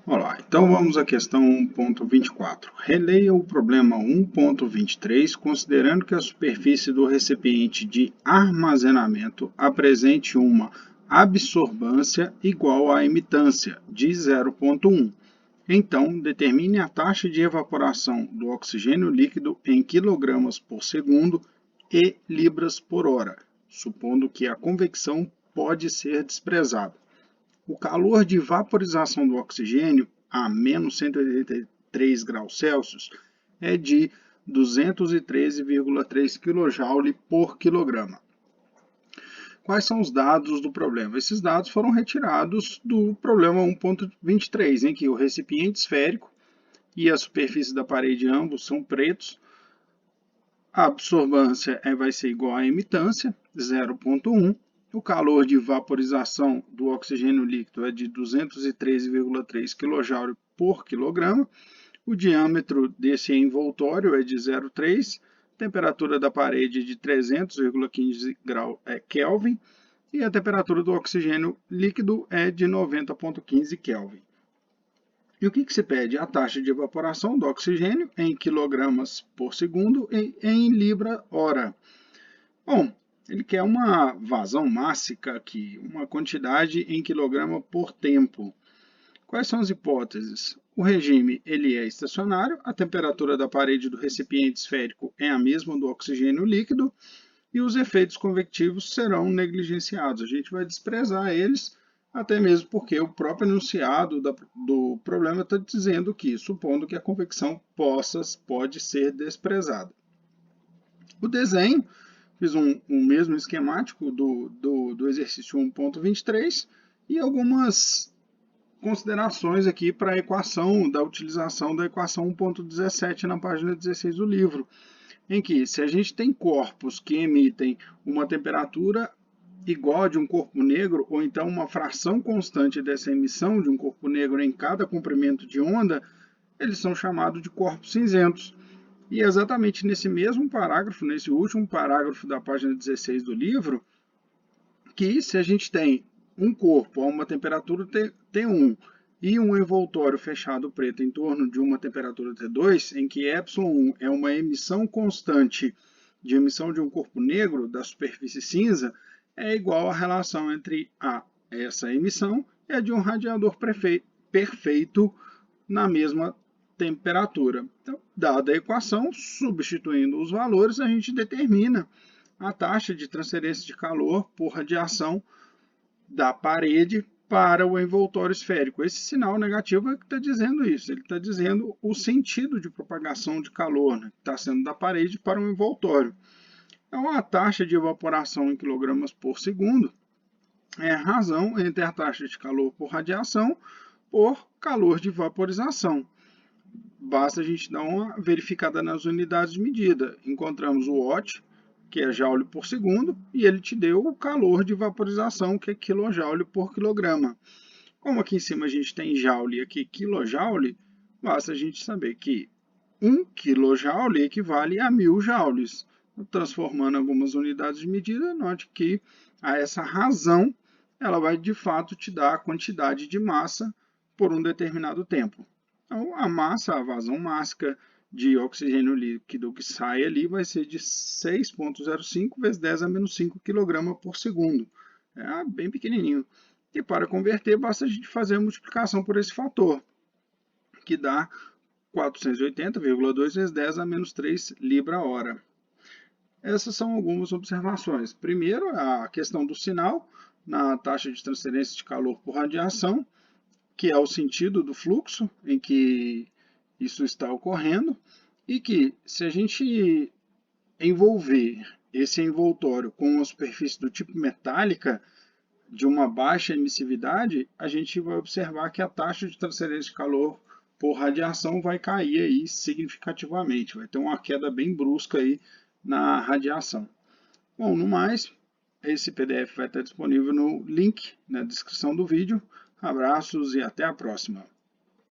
Olá, então vamos à questão 1.24. Releia o problema 1.23, considerando que a superfície do recipiente de armazenamento apresente uma absorvância igual à emitância de 0,1. Então, determine a taxa de evaporação do oxigênio líquido em quilogramas por segundo e libras por hora, supondo que a convecção pode ser desprezada. O calor de vaporização do oxigênio a menos 183 graus Celsius é de 213,3 kJ por quilograma. Quais são os dados do problema? Esses dados foram retirados do problema 1.23, em que o recipiente esférico e a superfície da parede ambos são pretos. A absorvância vai ser igual à emitância, 0,1. O calor de vaporização do oxigênio líquido é de 213,3 kJ por quilograma. O diâmetro desse envoltório é de 0,3. Temperatura da parede é de 300,15 Kelvin. E a temperatura do oxigênio líquido é de 90,15 Kelvin. E o que se pede? A taxa de evaporação do oxigênio em quilogramas por segundo e em libra hora. Bom, ele quer uma vazão mássica aqui, uma quantidade em quilograma por tempo. Quais são as hipóteses? O regime ele é estacionário, a temperatura da parede do recipiente esférico é a mesma do oxigênio líquido e os efeitos convectivos serão negligenciados. A gente vai desprezar eles, até mesmo porque o próprio enunciado do problema está dizendo que, supondo que a convecção pode ser desprezada. O desenho, fiz um mesmo esquemático do exercício 1.23 e algumas considerações aqui para a equação, da utilização da equação 1.17 na página 16 do livro, em que se a gente tem corpos que emitem uma temperatura igual a de um corpo negro, ou então uma fração constante dessa emissão de um corpo negro em cada comprimento de onda, eles são chamados de corpos cinzentos. E é exatamente nesse mesmo parágrafo, nesse último parágrafo da página 16 do livro, que se a gente tem um corpo a uma temperatura T1 e um envoltório fechado preto em torno de uma temperatura T2, em que ε1 é uma emissão constante de emissão de um corpo negro da superfície cinza, é igual à relação entre essa emissão e a de um radiador perfeito na mesma temperatura. Então, dada a equação, substituindo os valores, a gente determina a taxa de transferência de calor por radiação da parede para o envoltório esférico. Esse sinal negativo é que está dizendo isso, ele está dizendo o sentido de propagação de calor, né, que está sendo da parede para o envoltório. Então, a taxa de evaporação em quilogramas por segundo é a razão entre a taxa de calor por radiação por calor de vaporização. Basta a gente dar uma verificada nas unidades de medida. Encontramos o watt, que é joule por segundo, e ele te deu o calor de vaporização, que é quilojoule por quilograma. Como aqui em cima a gente tem joule e aqui quilojoule, basta a gente saber que 1 kJ equivale a 1000 joules. Transformando algumas unidades de medida, note que essa razão ela vai de fato te dar a quantidade de massa por um determinado tempo. Então, a massa, a vazão mássica de oxigênio líquido que sai ali vai ser de 6,05 vezes 10 a menos 5 kg por segundo. É bem pequenininho. E para converter, basta a gente fazer a multiplicação por esse fator, que dá 480,2 vezes 10 a menos 3 libra hora. Essas são algumas observações. Primeiro, a questão do sinal na taxa de transferência de calor por radiação, que é o sentido do fluxo em que isso está ocorrendo, e que se a gente envolver esse envoltório com uma superfície do tipo metálica, de uma baixa emissividade, a gente vai observar que a taxa de transferência de calor por radiação vai cair aí significativamente, vai ter uma queda bem brusca aí na radiação. Bom, no mais, esse PDF vai estar disponível no link na descrição do vídeo. Abraços e até a próxima.